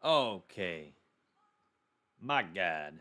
Okay. My God.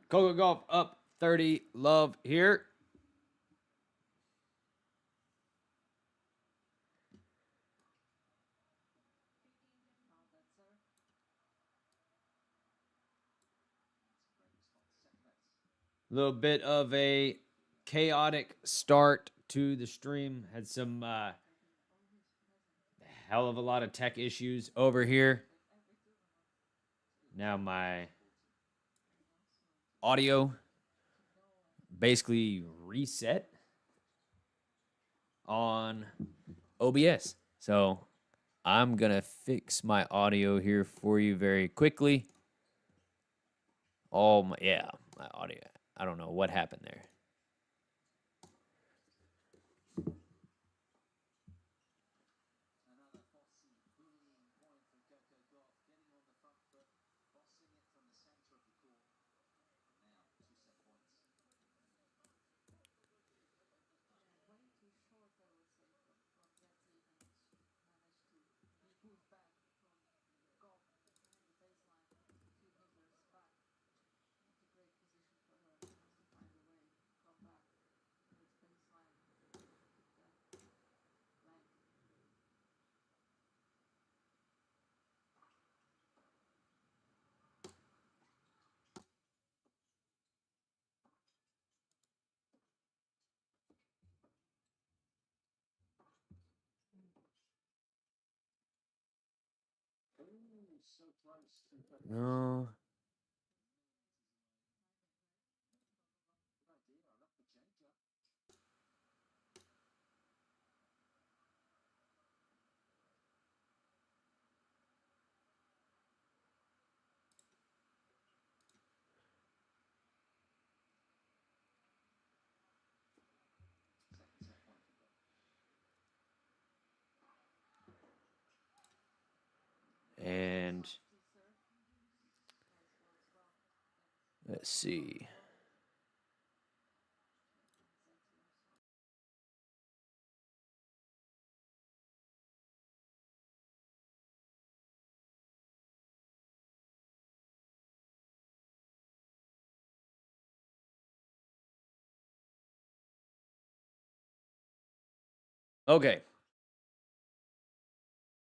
Coco Golf up 30. Love here. A little bit of a chaotic start to the stream. Had some hell of a lot of tech issues over here. Now my audio basically reset on OBS. So I'm going to fix my audio here for you very quickly. Oh, my audio. I don't know what happened there. No. And let's see. Okay.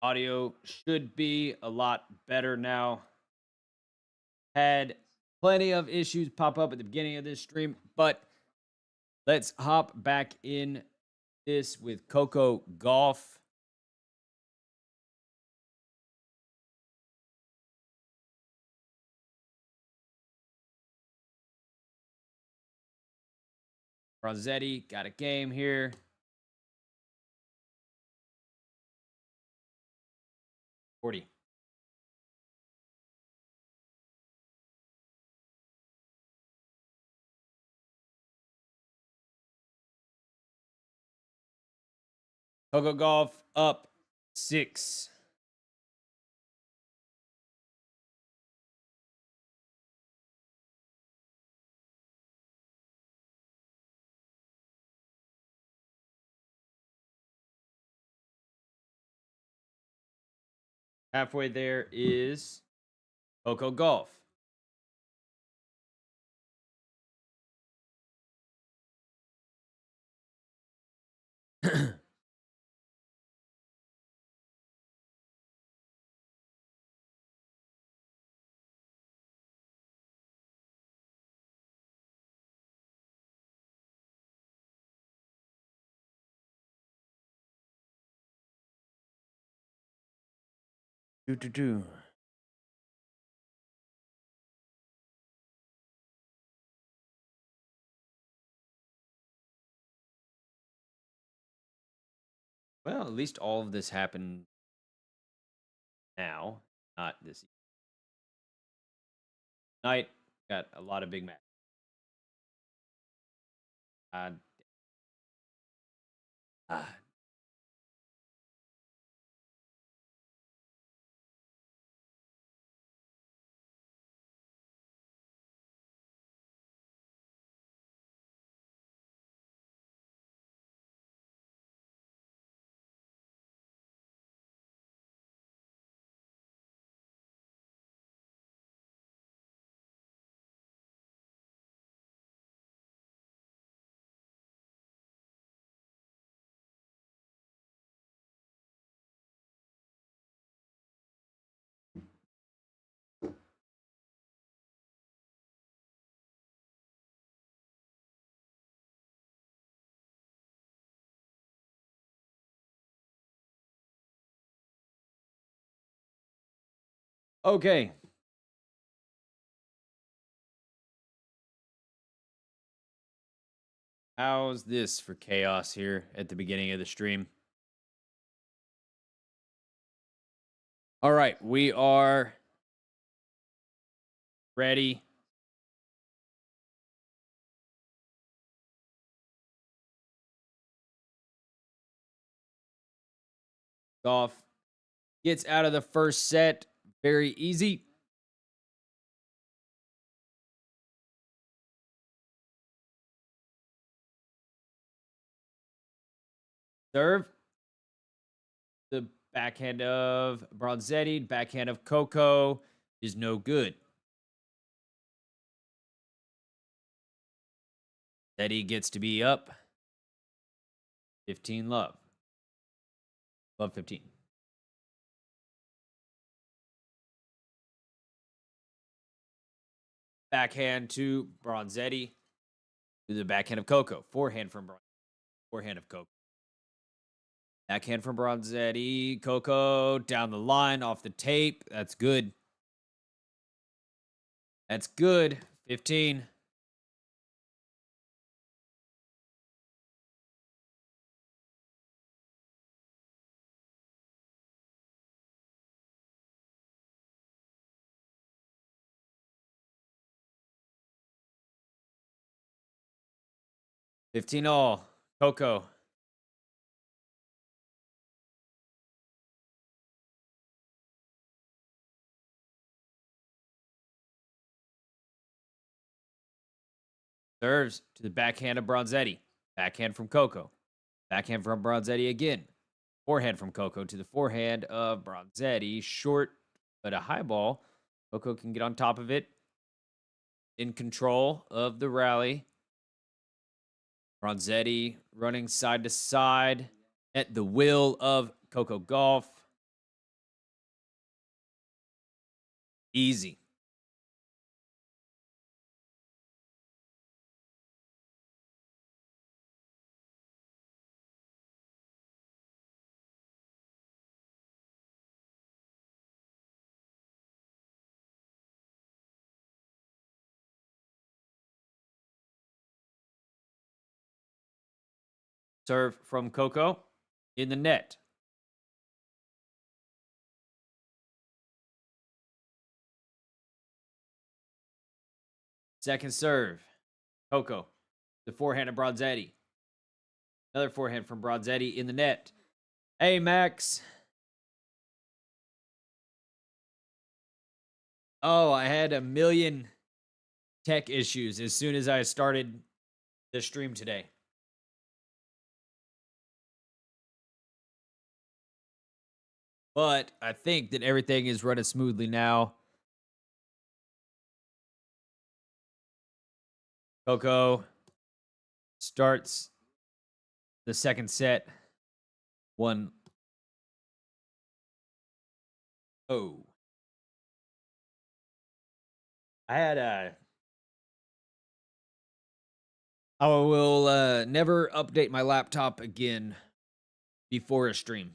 Audio should be a lot better now. Had plenty of issues pop up at the beginning of this stream, but let's hop back in this with Coco Golf. Bronzetti got a game here. $40. Coco Golf up 6. Halfway there is Coco Golf. Do. Well, Well, at least all of this happened now, not this night. Got a lot of big matches. Uh, uh, okay. How's this for chaos here at the beginning of the stream? All right, we are ready. Gauff gets out of the first set very easy. Serve. The backhand of Bronzetti, backhand of Coco is no good. Teddy gets to be up 15 love. Love 15. Backhand to Bronzetti. To the backhand of Coco. Forehand from Bronzetti. Forehand of Coco. Backhand from Bronzetti. Coco down the line off the tape. That's good. That's good. 15. All. Coco. Serves to the backhand of Bronzetti. Backhand from Coco. Backhand from Bronzetti again. Forehand from Coco to the forehand of Bronzetti. Short, but a high ball. Coco can get on top of it. In control of the rally. Bronzetti running side to side at the will of Coco Gauff. Easy. Serve from Coco in the net. Second serve. Coco. The forehand of Bronzetti. Another forehand from Bronzetti in the net. Hey, Max. Oh, I had a million tech issues as soon as I started the stream today. But I think that everything is running smoothly now. Coco starts the second set. 1-0. I will never update my laptop again before a stream.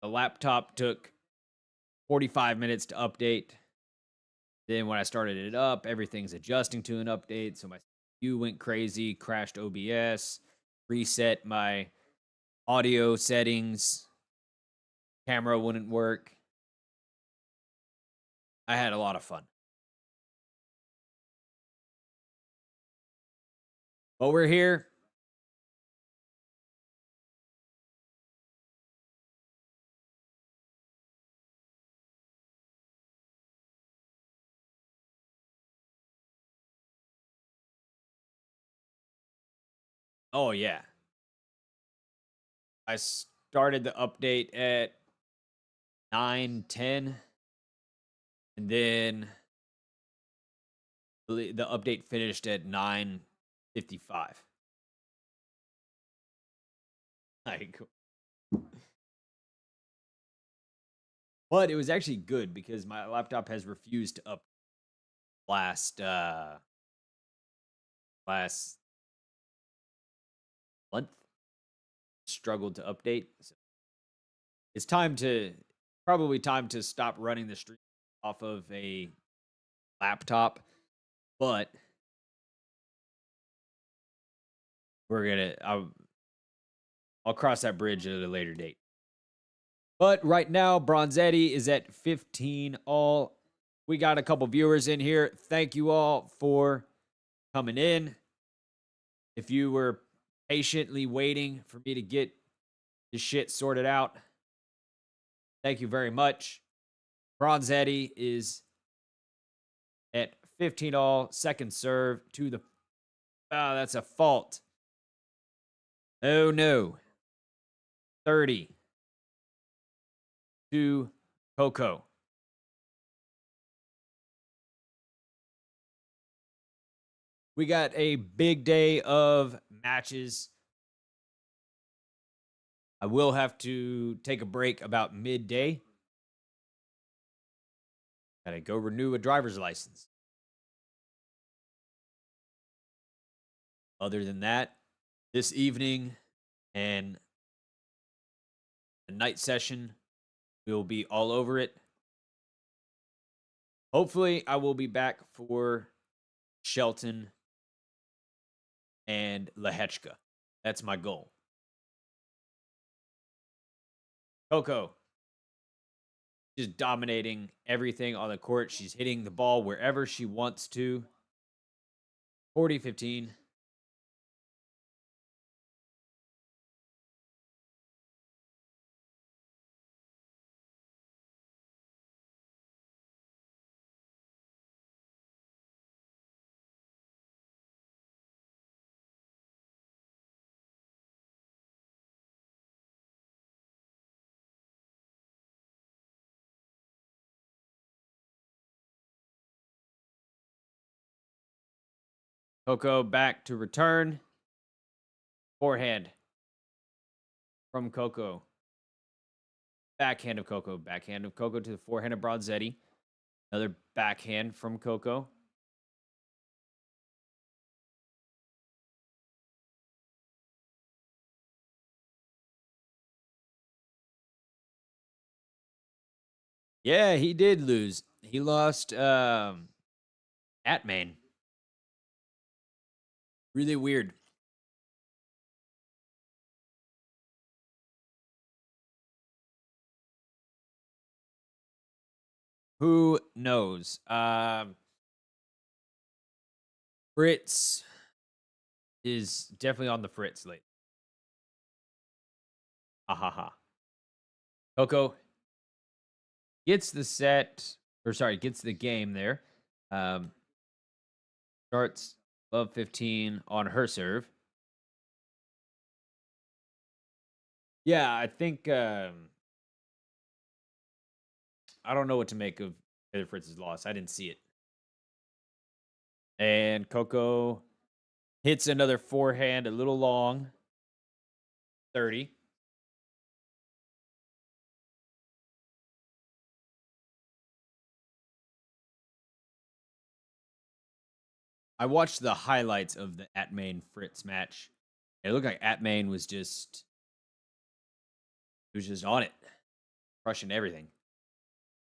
The laptop took 45 minutes to update. Then when I started it up, everything's adjusting to an update. So my CPU went crazy, crashed OBS, reset my audio settings, camera wouldn't work. I had a lot of fun. But we're here. Oh, yeah. I started the update at 9:10, and then the update finished at 9:55. Like, but it was actually good because my laptop has refused to up last last month. Struggled to update. So it's probably time to stop running the stream off of a laptop, but I'll cross that bridge at a later date. But right now, Bronzetti is at 15 all. We got a couple viewers in here. Thank you all for coming in. If you were patiently waiting for me to get this shit sorted out, thank you very much. Bronzetti is at 15 all. Second serve to the... Oh, that's a fault. Oh, no. 30 to Coco. We got a big day of matches. I will have to take a break about midday. Gotta go renew a driver's license. Other than that, this evening and the night session, we'll be all over it. Hopefully, I will be back for Shelton and Lehechka. That's my goal. Coco, just dominating everything on the court. She's hitting the ball wherever she wants to. 40-15. Coco back to return. Forehand from Coco. Backhand of Coco. Backhand of Coco to the forehand of Bronzetti. Another backhand from Coco. Yeah, he did lose. He lost at Maine. Really weird. Who knows? Fritz is definitely on the Fritz late. Ha ha ha. Coco gets the set, or sorry, gets the game there. Starts above 15 on her serve. Yeah, I think I don't know what to make of Taylor Fritz's loss. I didn't see it. And Coco hits another forehand, a little long. 30. I watched the highlights of the Atmain Fritz match. It looked like Atmain was just on it, crushing everything.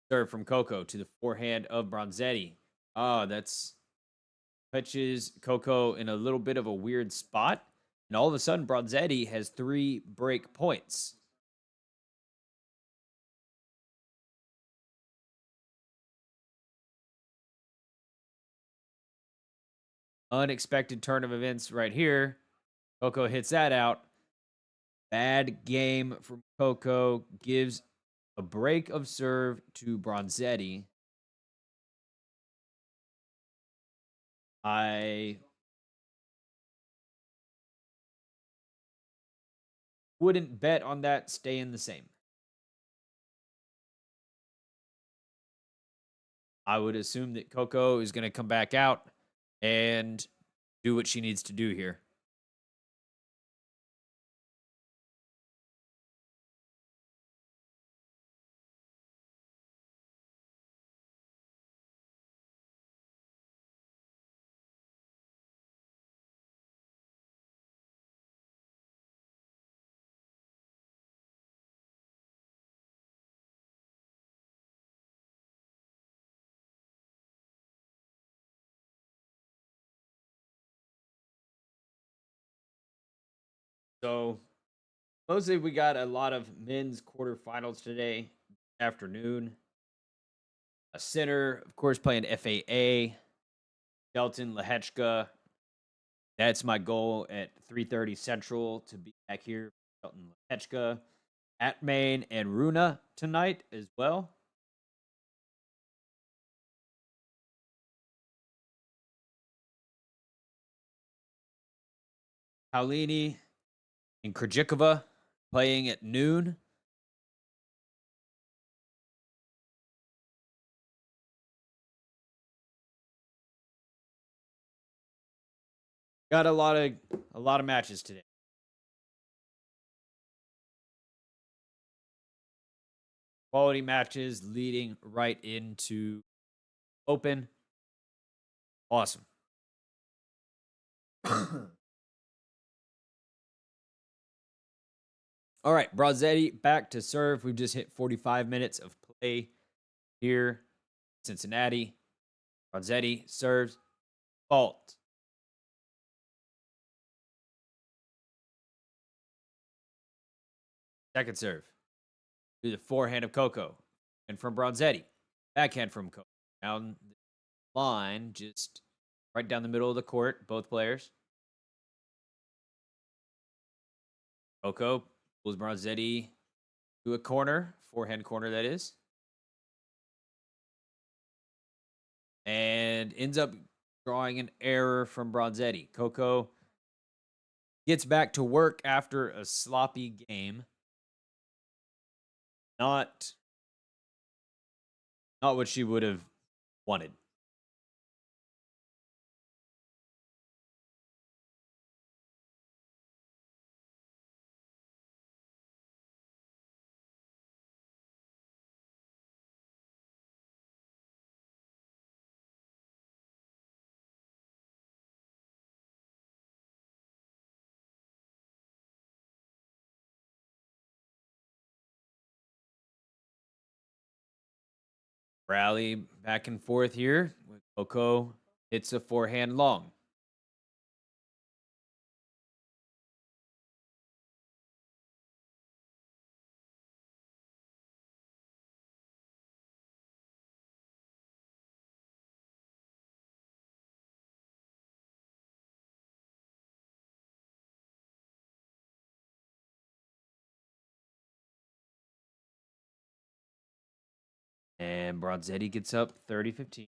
Serve from Coco to the forehand of Bronzetti. Oh, that's touches Coco in a little bit of a weird spot. And all of a sudden, Bronzetti has 3 break points. Unexpected turn of events right here. Coco hits that out. Bad game from Coco. Gives a break of serve to Bronzetti. I wouldn't bet on that staying the same. I would assume that Coco is going to come back out and do what she needs to do here. So, mostly we got a lot of men's quarterfinals today afternoon. A center, of course, playing FAA. Shelton Lehechka. That's my goal at 3:30 Central to be back here. Shelton Lehechka at Maine and Runa tonight as well. Paulini and Krejcikova playing at noon. Got a lot of matches today. Quality matches leading right into Open. Awesome. All right, Bronzetti back to serve. We've just hit 45 minutes of play here. Cincinnati. Bronzetti serves. Fault. Second serve. To the forehand of Coco. And from Bronzetti. Backhand from Coco. Down the line, just right down the middle of the court, both players. Coco pulls Bronzetti to a corner. Forehand corner, that is. And ends up drawing an error from Bronzetti. Coco gets back to work after a sloppy game. Not what she would have wanted. Rally back and forth here. Coco hits a forehand long. And Bronzetti gets up 30-15.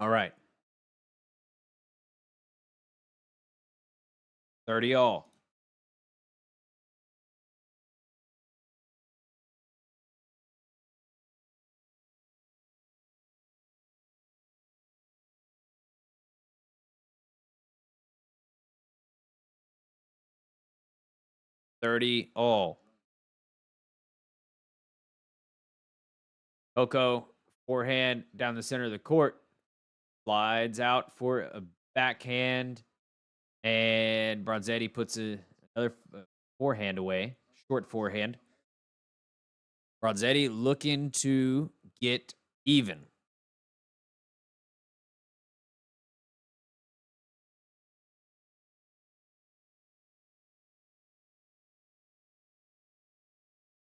All right. 30 all. All. Coco, forehand down the center of the court. Slides out for a backhand. And Bronzetti puts another forehand away. Short forehand. Bronzetti looking to get even.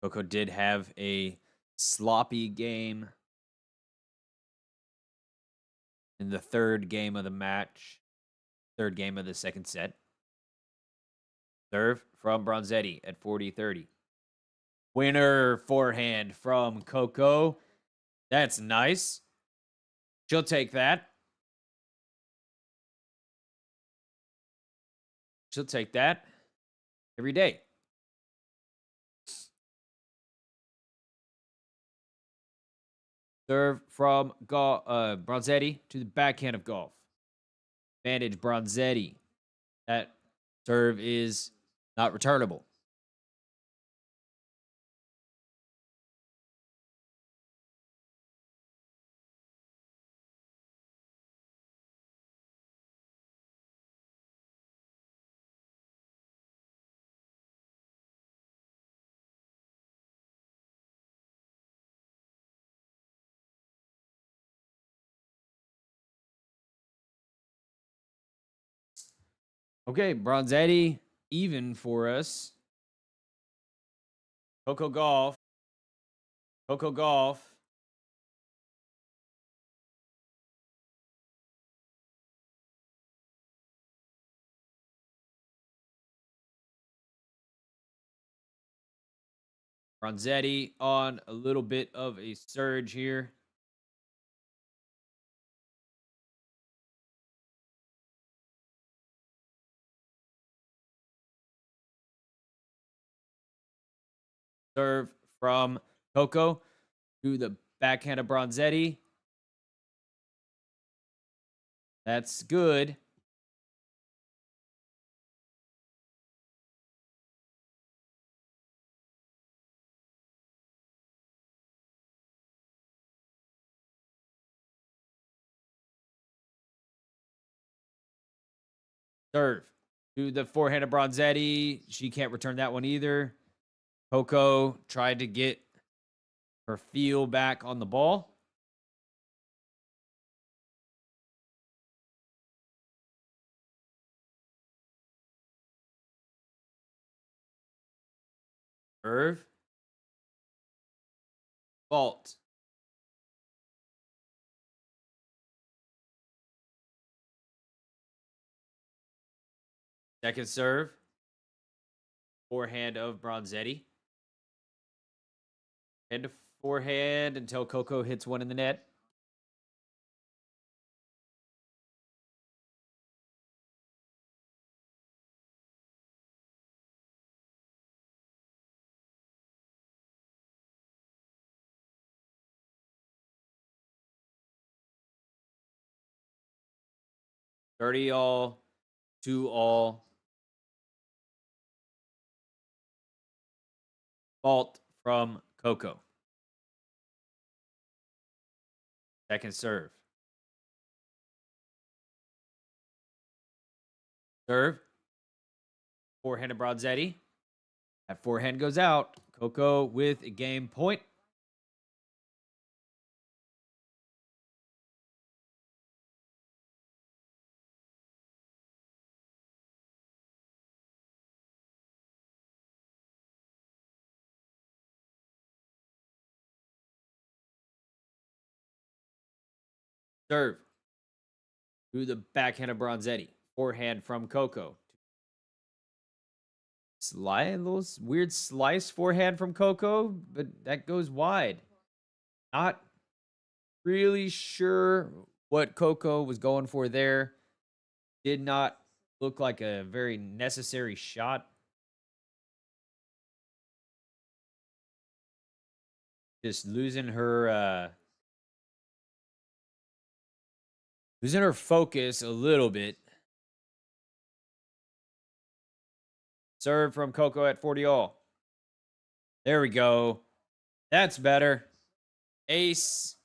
Coco did have a sloppy game in the third game of the match. Third game of the second set. Serve from Bronzetti at 40-30. Winner forehand from Coco. That's nice. She'll take that. She'll take that every day. Serve from Bronzetti to the backhand of Gauff. Advantage Bronzetti. That serve is not returnable. Okay, Bronzetti even for us. Coco Gauff. Coco Gauff. Bronzetti on a little bit of a surge here. Serve from Coco to the backhand of Bronzetti. That's good. Serve to the forehand of Bronzetti. She can't return that one either. Coco tried to get her feel back on the ball. Serve. Fault. Second serve. Forehand of Bronzetti. Head to forehand until Coco hits one in the net. Thirty all, 2-all. Fault from Coco. Second serve. Serve. Forehand of Bronzetti. That forehand goes out. Coco with a game point. Serve to the backhand of Bronzetti. Forehand from Coco. A little weird slice forehand from Coco, but that goes wide. Not really sure what Coco was going for there. Did not look like a very necessary shot. Just losing her focus a little bit. Serve from Coco at 40 all. There we go. That's better. Ace.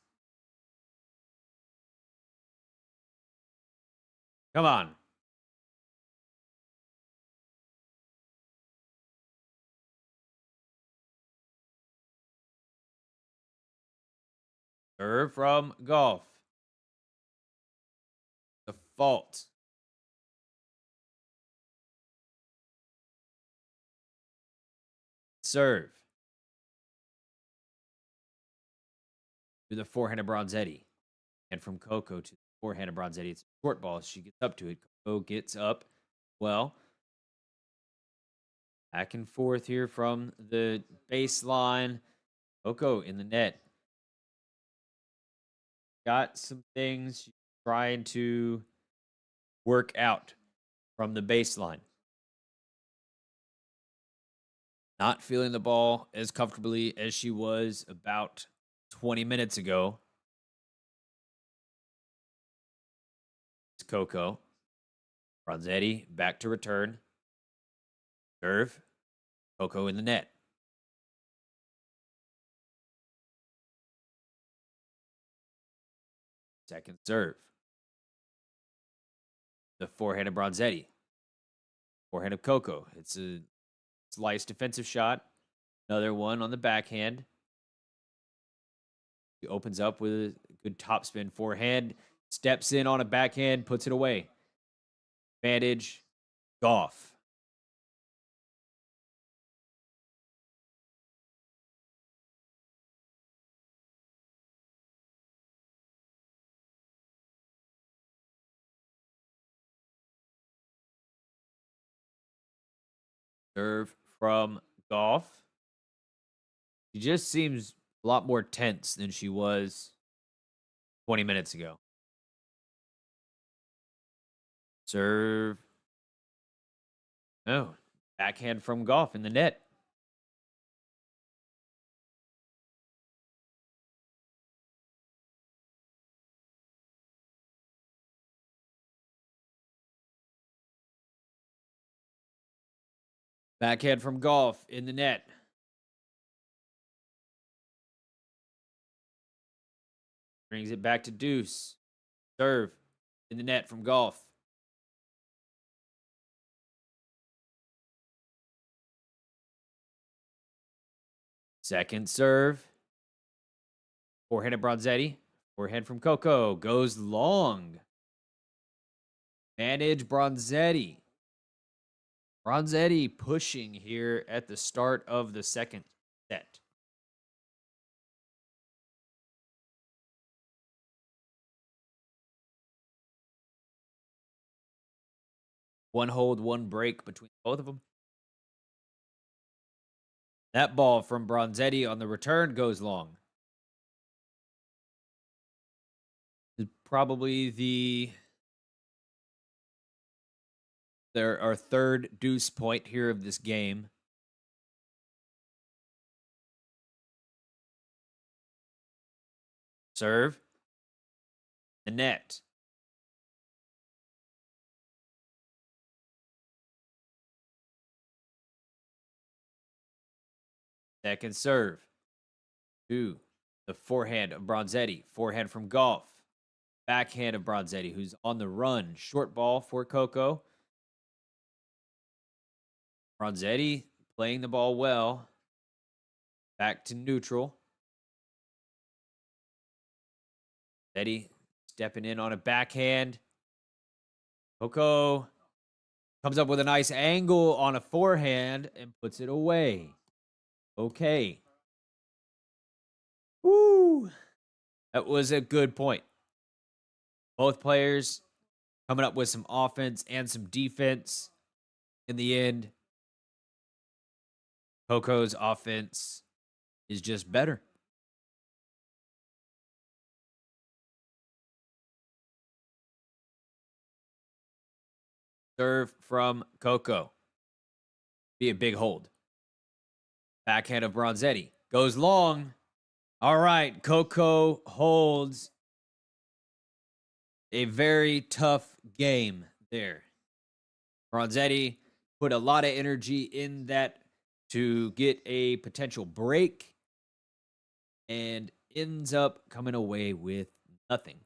Come on. Serve from Gauff. The fault. Serve. To the forehand of Bronzetti. And from Coco to the forehand of Bronzetti. It's a short ball. She gets up to it. Coco gets up. Well, back and forth here from the baseline. Coco in the net. Got some things she's trying to work out from the baseline. Not feeling the ball as comfortably as she was about 20 minutes ago. It's Coco. Bronzetti back to return. Serve. Coco in the net. Second serve. The forehand of Bronzetti. Forehand of Coco. It's a slice defensive shot. Another one on the backhand. He opens up with a good topspin forehand. Steps in on a backhand. Puts it away. Advantage. Gauff. Serve from Gauff. She just seems a lot more tense than she was 20 minutes ago. Serve. Oh, backhand from Gauff in the net. Backhand from Gauff in the net. Brings it back to deuce. Serve in the net from Gauff. Second serve. Forehand of Bronzetti. Forehand from Coco. Goes long. Manage Bronzetti. Bronzetti pushing here at the start of the second set. One hold, one break between both of them. That ball from Bronzetti on the return goes long. Probably our third deuce point here of this game. Serve. The net. Second serve. To the forehand of Bronzetti. Forehand from Gauff. Backhand of Bronzetti, who's on the run. Short ball for Coco. Bronzetti playing the ball well. Back to neutral. Bronzetti stepping in on a backhand. Coco comes up with a nice angle on a forehand and puts it away. Okay. Woo! That was a good point. Both players coming up with some offense and some defense. In the end, Coco's offense is just better. Serve from Coco. Be a big hold. Backhand of Bronzetti. Goes long. All right, Coco holds a very tough game there. Bronzetti put a lot of energy in that to get a potential break and ends up coming away with nothing.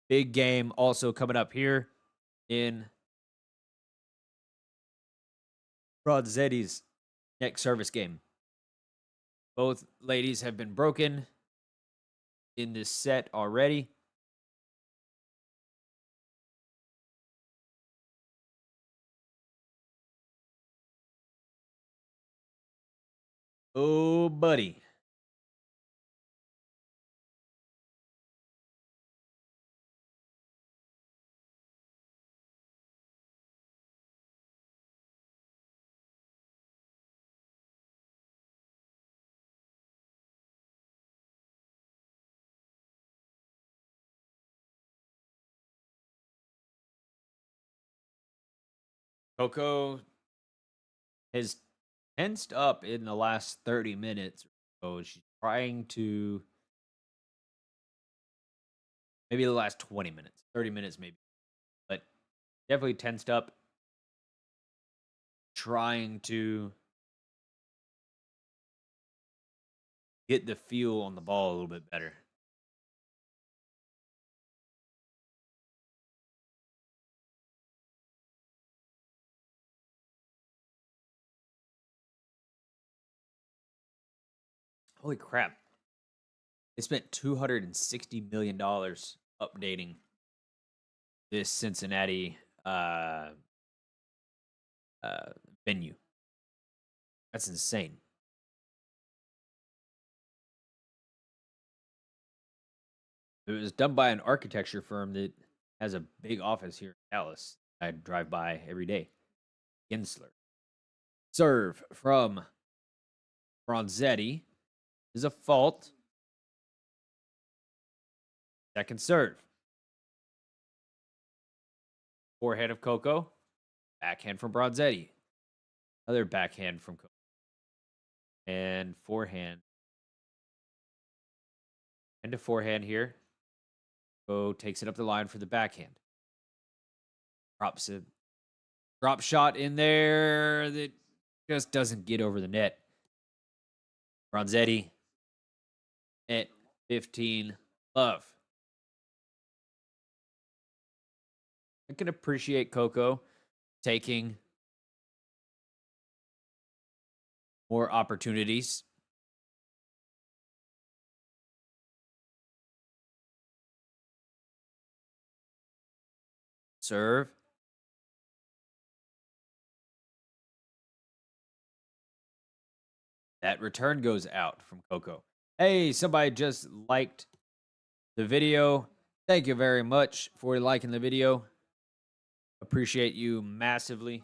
Big game also coming up here in Bronzetti's next service game. Both ladies have been broken in this set already. Oh, buddy. Coco has tensed up in the last 30 minutes. So she's trying to, maybe the last 20 minutes, 30 minutes maybe, but definitely tensed up, trying to get the feel on the ball a little bit better. Holy crap. They spent $260 million updating this Cincinnati venue. That's insane. It was done by an architecture firm that has a big office here in Dallas. I drive by every day. Gensler. Serve from Bronzetti is a fault. Second serve. Forehand of Coco. Backhand from Bronzetti. Another backhand from Coco. And forehand. And a forehand here. Coco takes it up the line for the backhand. Drops it. Drop shot in there that just doesn't get over the net. Bronzetti at 15 love. I can appreciate Coco taking more opportunities. Serve. That return goes out from Coco. Hey, somebody just liked the video. Thank you very much for liking the video. Appreciate you massively.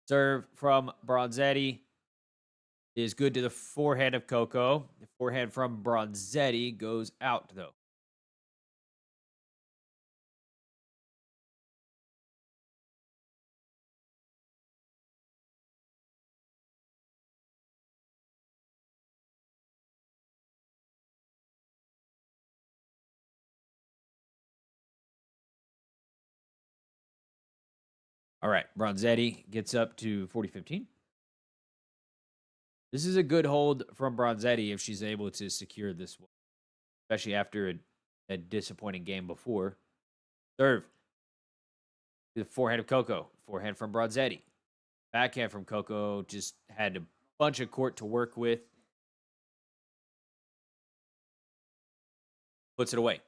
Serve from Bronzetti is good to the forehand of Coco. The forehand from Bronzetti goes out, though. All right, Bronzetti gets up to 40-15. This is a good hold from Bronzetti if she's able to secure this one, especially after a disappointing game before. Serve. The forehand of Coco. Forehand from Bronzetti. Backhand from Coco. Just had a bunch of court to work with. Puts it away.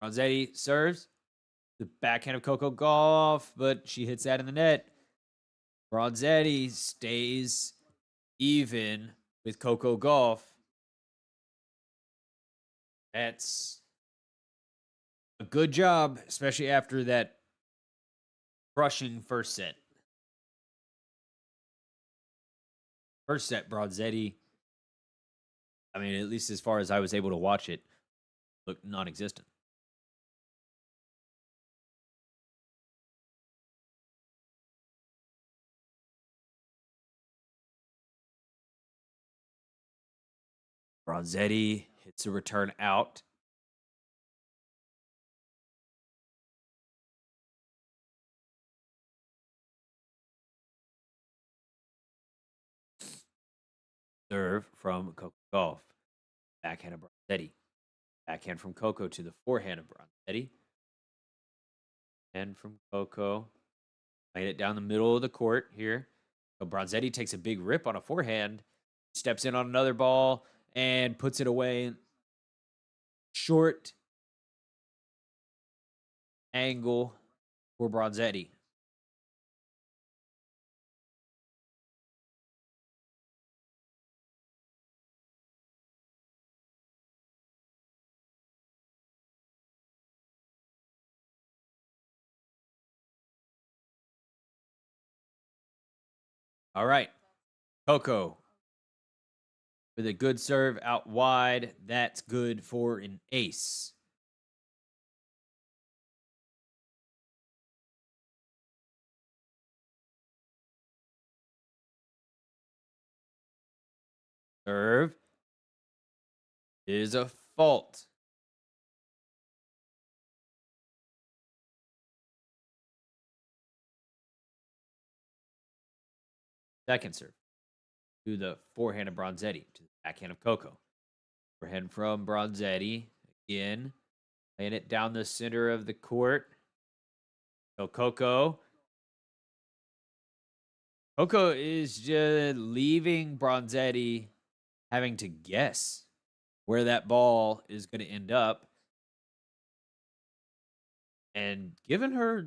Bronzetti serves. The backhand of Coco Gauff, but she hits that in the net. Bronzetti stays even with Coco Gauff. That's a good job, especially after that crushing first set. First set, Bronzetti, I mean, at least as far as I was able to watch it, looked non-existent. Bronzetti hits a return out. Serve from Coco Gauff. Backhand of Bronzetti. Backhand from Coco to the forehand of Bronzetti. And from Coco. Playing it down the middle of the court here. So Bronzetti takes a big rip on a forehand. Steps in on another ball and puts it away. Short angle for Bronzetti. All right. Coco with a good serve out wide. That's good for an ace. Serve is a fault. Second serve to the forehand of Bronzetti, to the backhand of Coco. Forehand from Bronzetti. Again, laying it down the center of the court. So Coco is just leaving Bronzetti having to guess where that ball is going to end up. And given her...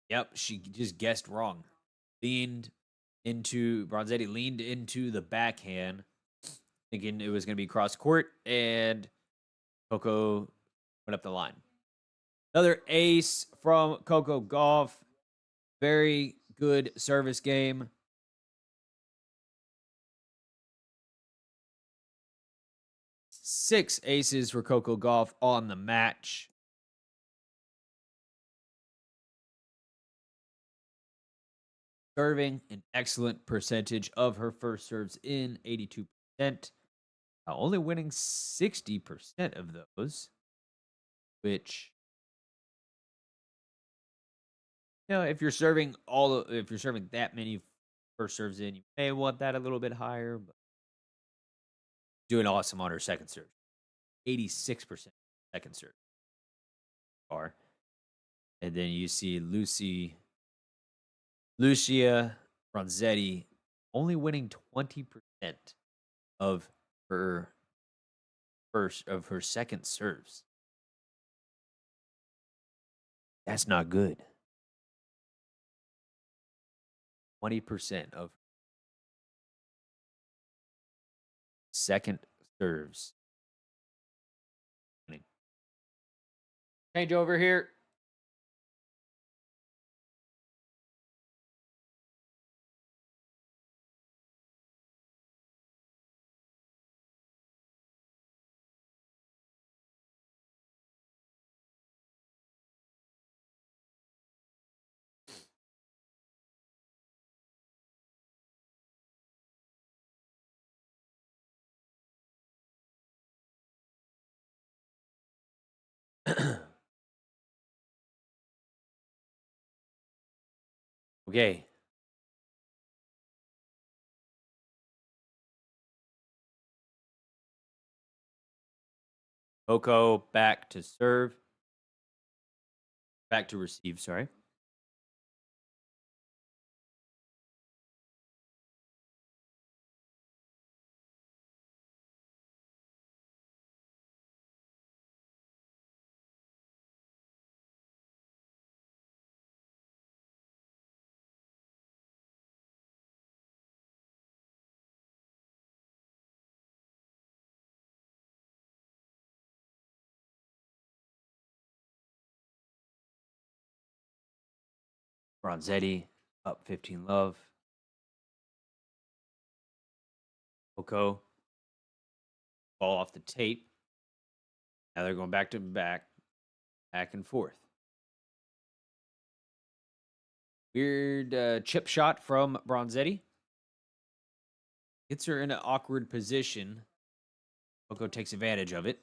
Yep, she just guessed wrong. Bronzetti leaned into the backhand, thinking it was going to be cross court, and Coco went up the line. Another ace from Coco Gauff. Very good service game. Six aces for Coco Gauff on the match. Serving an excellent percentage of her first serves in, 82%. Only winning 60% of those, which, if you're serving that many first serves in, you may want that a little bit higher. But doing awesome on her second serve, 86% second serve. And then you see Lucia Bronzetti only winning 20% of her second serves. That's not good. 20% of second serves. Change over here. Okay. Coco back to serve. Back to receive, sorry. Bronzetti up 15 love. Coco ball off the tape. Now they're going back to back and forth. Weird chip shot from Bronzetti. Gets her in an awkward position. Coco takes advantage of it.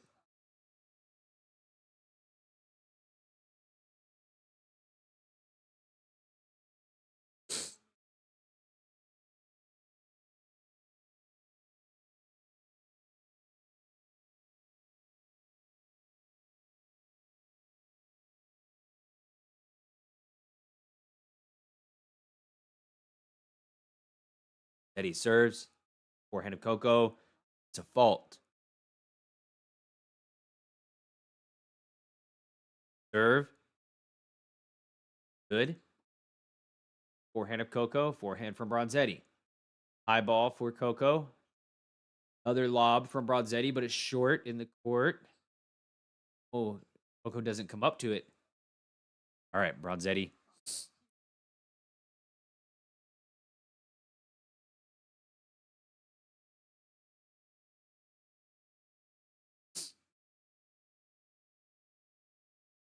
Eddie serves. Forehand of Coco. It's a fault. Serve. Good. Forehand of Coco. Forehand from Bronzetti. High ball for Coco. Other lob from Bronzetti, but it's short in the court. Oh, Coco doesn't come up to it. All right, Bronzetti.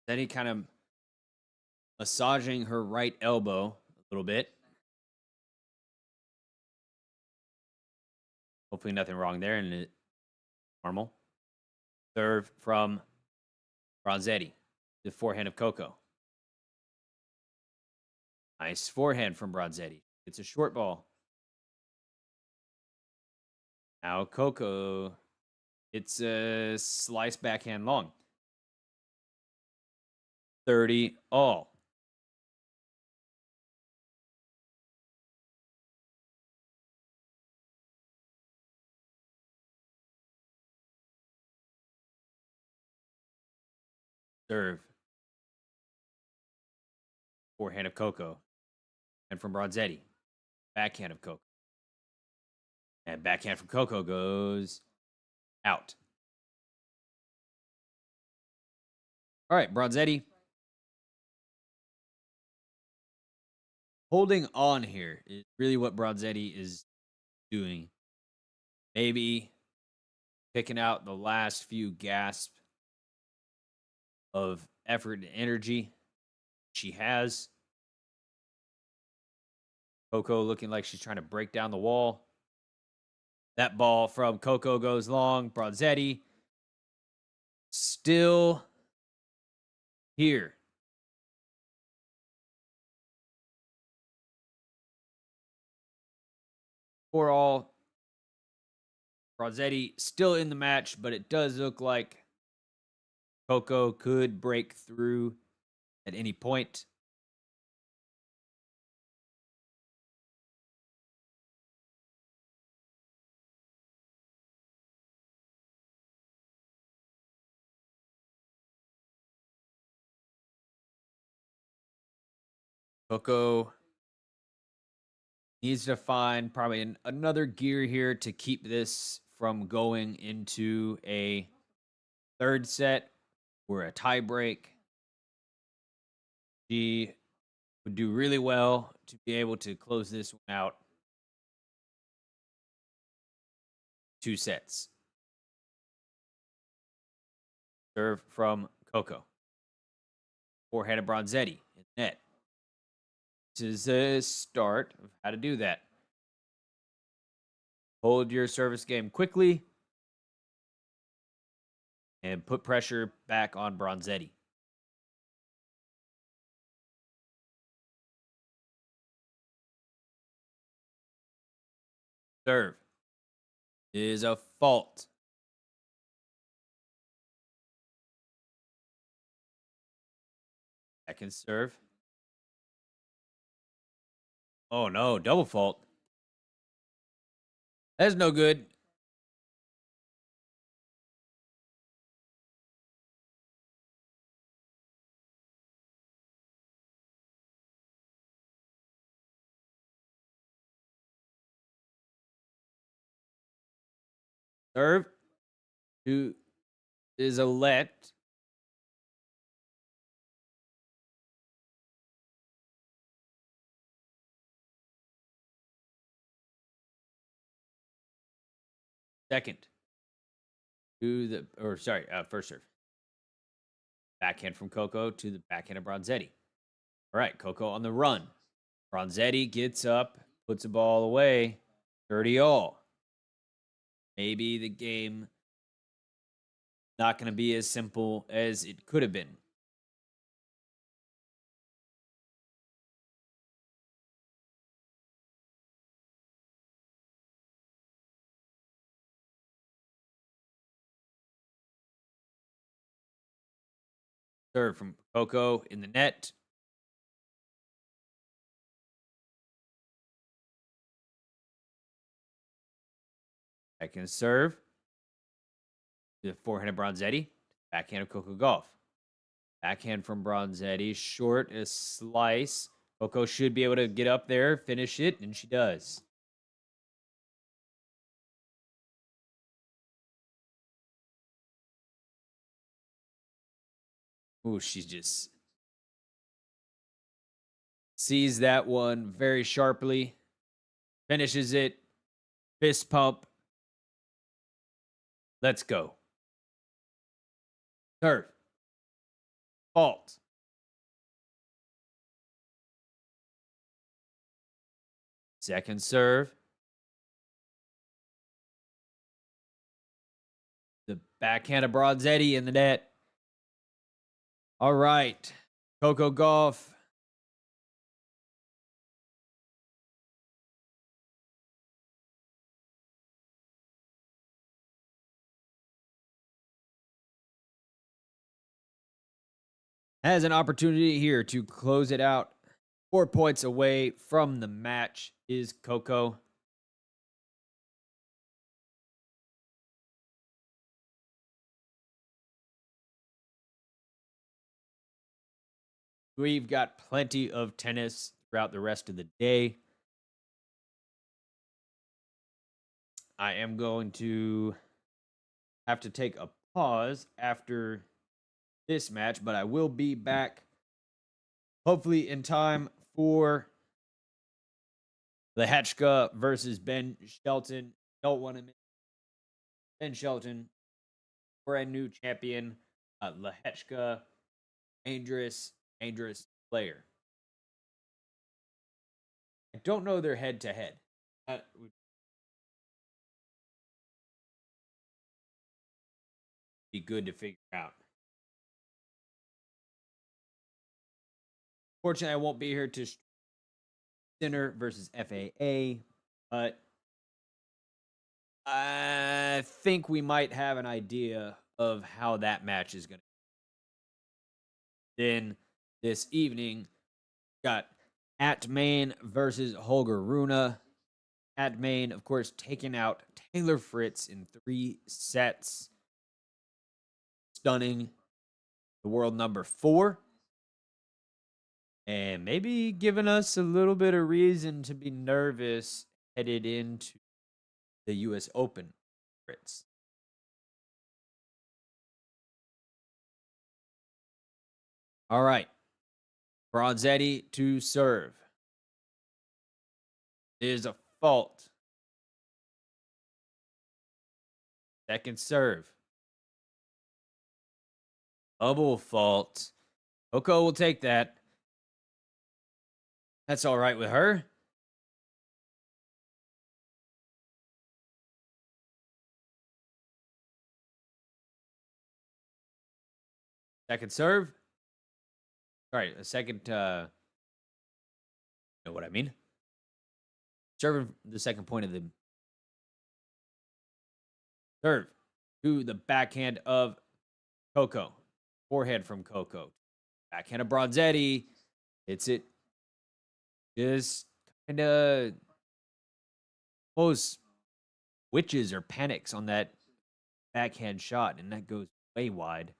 Then he kind of massaging her right elbow a little bit. Hopefully nothing wrong there and it normal. Serve from Bronzetti. The forehand of Coco. Nice forehand from Bronzetti. It's a short ball. Now Coco. It's a slice backhand long. 30 all. Serve. Forehand of Coco. And from Bronzetti. Backhand of Coco. And backhand from Coco goes out. All right, Bronzetti. Holding on here is really what Bronzetti is doing. Maybe picking out the last few gasps of effort and energy she has. Coco looking like she's trying to break down the wall. That ball from Coco goes long. Bronzetti still here. For all, Bronzetti still in the match, but it does look like Coco could break through at any point. Coco needs to find probably another gear here to keep this from going into a third set or a tie break. She would do really well to be able to close this one out. 2 sets. Serve from Coco. Forehand of Bronzetti in net. This is a start of how to do that. Hold your service game quickly and put pressure back on Bronzetti. Serve is a fault. Second serve. Oh no, double fault. That's no good. Serve to is a let. Second to the first serve. Backhand from Coco to the backhand of Bronzetti. All right, Coco on the run. Bronzetti gets up, puts the ball away. 30 all. Maybe the game not going to be as simple as it could have been. Serve from Coco in the net. Second serve. The forehand of Bronzetti. Backhand of Coco Gauff. Backhand from Bronzetti. Short, a slice. Coco should be able to get up there, finish it, and she does. Ooh, she just sees that one very sharply. Finishes it. Fist pump. Let's go. Serve. Fault. Second serve. The backhand of Bronzetti in the net. All right. Coco Gauff. Has an opportunity here to close it out. 4 points away from the match is Coco. We've got plenty of tennis throughout the rest of the day. I am going to have to take a pause after this match, but I will be back hopefully in time for the Lehechka versus Ben Shelton. Don't want to miss Ben Shelton, brand new champion. Lehechka, dangerous player. I don't know their head to head. That would be good to figure out. Fortunately, I won't be here to Sinner versus FAA, but I think we might have an idea of how that match is going to. Then this evening, got Atman versus Holger Rune. Atman, of course, taking out Taylor Fritz in 3 sets. Stunning the world number 4. And maybe giving us a little bit of reason to be nervous headed into the US Open. Fritz. All right. Bronzetti to serve. Is a fault. Second serve. Double fault. Coco will take that. That's all right with her. Second serve. All right, a second. You know what I mean? Serving the second point of the serve to the backhand of Coco. Forehand from Coco. Backhand of Bronzetti. Hits it. Just kind of almost witches or panics on that backhand shot, and that goes way wide.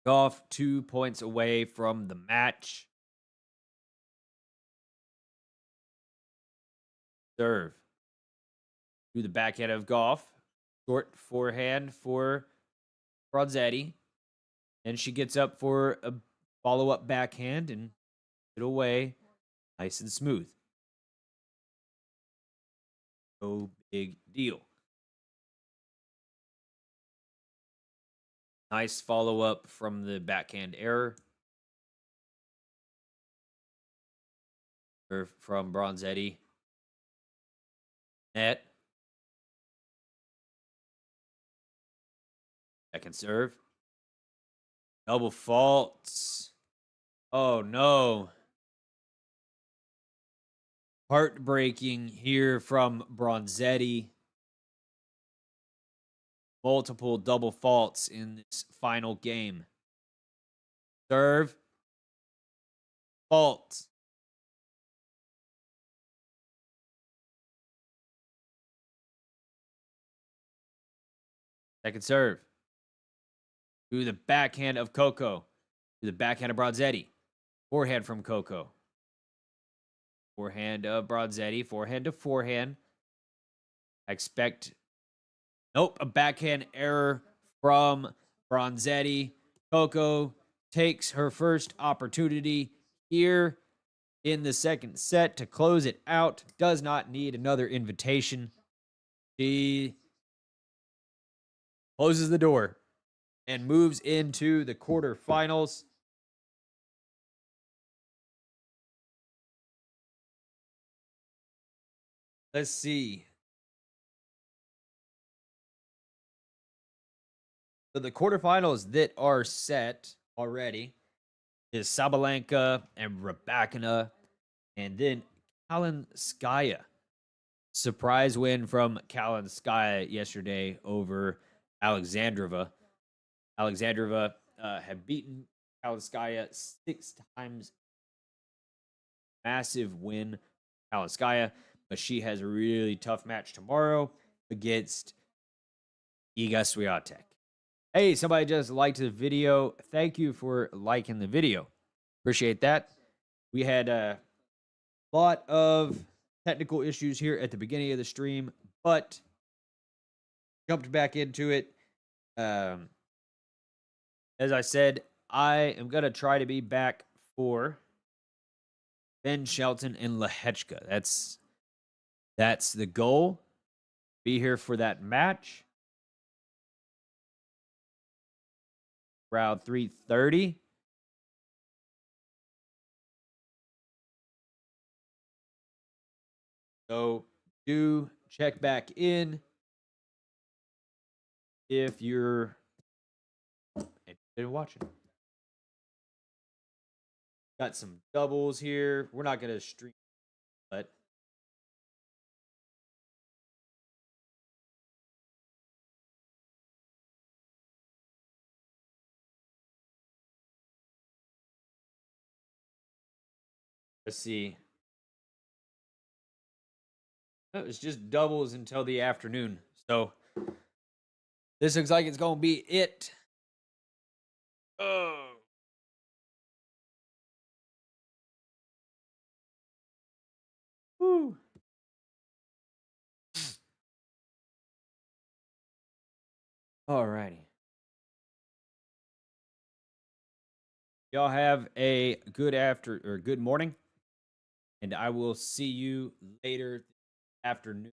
Gauff 2 points away from the match. Serve to the backhand of Gauff. Short forehand for Bronzetti. And she gets up for a follow-up backhand and it away nice and smooth. No big deal. Nice follow-up from the backhand error. Serve from Bronzetti. Net. Second serve. Double faults. Oh, no. Heartbreaking here from Bronzetti. Multiple double faults in this final game. Serve. Fault. Second serve. To the backhand of Coco. To the backhand of Bronzetti. Forehand from Coco. Forehand of Bronzetti. Forehand to forehand. I expect. Nope. A backhand error from Bronzetti. Coco takes her first opportunity here in the second set to close it out. Does not need another invitation. She closes the door and moves into the quarterfinals. Let's see. So the quarterfinals that are set already is Sabalenka and Rybakina, and then Kalinskaya. Surprise win from Kalinskaya yesterday over Alexandrova. Alexandrova had beaten Kalinskaya 6 times. Massive win, Kalinskaya, but she has a really tough match tomorrow against Iga Swiatek. Hey, somebody just liked the video. Thank you for liking the video. Appreciate that. We had a lot of technical issues here at the beginning of the stream, but jumped back into it. As I said, I am going to try to be back for Ben Shelton and Lehechka. That's the goal. Be here for that match. Round 3:30. So do check back in if you're interested in watching. Got some doubles here. We're not going to stream, but let's see. No, it's just doubles until the afternoon. So this looks like it's going to be it. Oh. Woo. All righty. Y'all have a good good morning, and I will see you later afternoon.